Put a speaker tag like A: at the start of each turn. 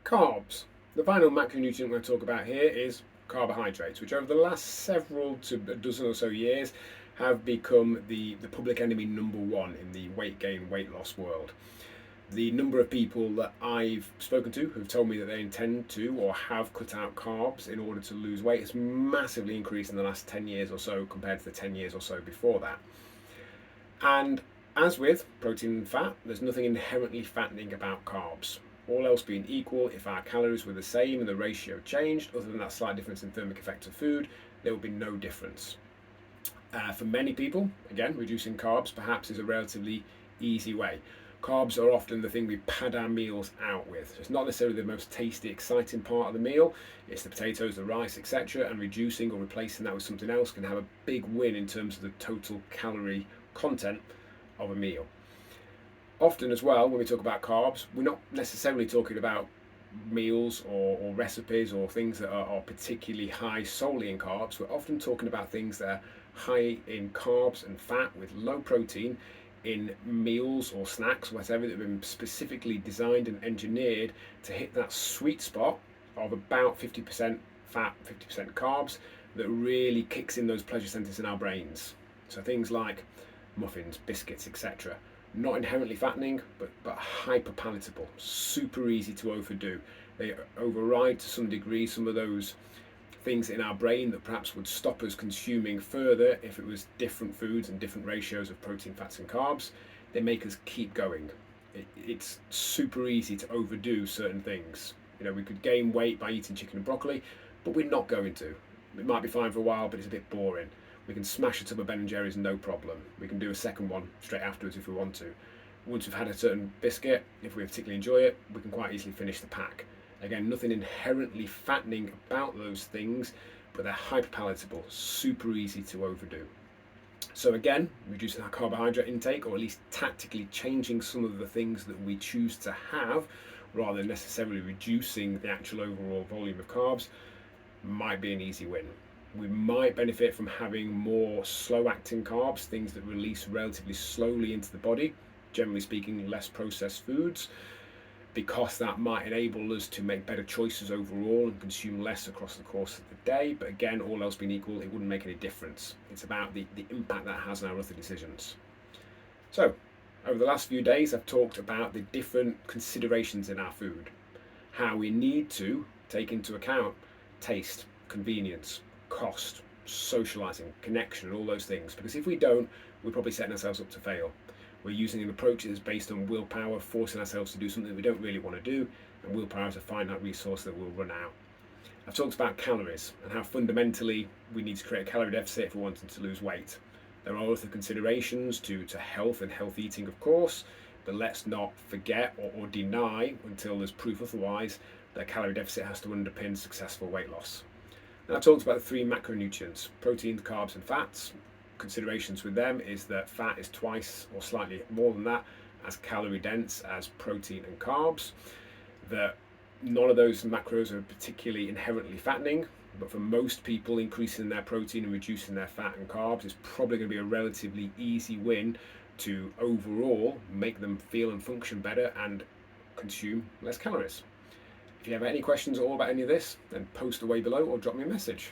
A: Carbs. The final macronutrient I'm going to talk about here is carbohydrates, which over the last several to a dozen or so years have become the public enemy number one in the weight gain, weight loss world. The number of people that I've spoken to who've told me that they intend to or have cut out carbs in order to lose weight has massively increased in the last 10 years or so compared to the 10 years or so before that. And as with protein and fat, there's nothing inherently fattening about carbs. All else being equal, if our calories were the same and the ratio changed, other than that slight difference in thermic effect of food, there would be no difference. For many people, again, reducing carbs perhaps is a relatively easy way. Carbs are often the thing we pad our meals out with. It's not necessarily the most tasty, exciting part of the meal. It's the potatoes, the rice, etc. And reducing or replacing that with something else can have a big win in terms of the total calorie content of a meal. Often as well, when we talk about carbs, we're not necessarily talking about meals or recipes or things that are particularly high solely in carbs. We're often talking about things that are high in carbs and fat with low protein in meals or snacks, whatever, that have been specifically designed and engineered to hit that sweet spot of about 50% fat, 50% carbs that really kicks in those pleasure centers in our brains. So things like muffins, biscuits, etc. Not inherently fattening, but hyper palatable, super easy to overdo. They override to some degree some of those things in our brain that perhaps would stop us consuming further if it was different foods and different ratios of protein, fats and carbs. They make us keep going. It's super easy to overdo certain things. We could gain weight by eating chicken and broccoli, but we're not going to. It might be fine for a while, but it's a bit boring. We can smash a tub of Ben and Jerry's no problem. We can do a second one straight afterwards if we want to. Once we've had a certain biscuit, if we particularly enjoy it, we can quite easily finish the pack. Again, nothing inherently fattening about those things, but they're hyper palatable, super easy to overdo. So again, reducing our carbohydrate intake, or at least tactically changing some of the things that we choose to have, rather than necessarily reducing the actual overall volume of carbs, might be an easy win. We might benefit from having more slow-acting carbs, things that release relatively slowly into the body, generally speaking, less processed foods, because that might enable us to make better choices overall and consume less across the course of the day. But again, all else being equal, it wouldn't make any difference. It's about the impact that has on our other decisions. So, over the last few days, I've talked about the different considerations in our food, how we need to take into account taste, convenience, cost, socializing, connection, and all those things. Because if we don't, we're probably setting ourselves up to fail. We're using an approach that is based on willpower, forcing ourselves to do something we don't really want to do, and willpower is a finite resource that will run out. I've talked about calories and how fundamentally we need to create a calorie deficit if we're wanting to lose weight. There are other considerations to health and health eating, of course, but let's not forget or deny, until there's proof otherwise, that a calorie deficit has to underpin successful weight loss. And I've talked about the three macronutrients: proteins, carbs and fats. Considerations with them is that fat is twice or slightly more than that as calorie dense as protein and carbs, that none of those macros are particularly inherently fattening, but for most people, increasing their protein and reducing their fat and carbs is probably going to be a relatively easy win to overall make them feel and function better and consume less calories. If you have any questions at all about any of this, then post away below or drop me a message.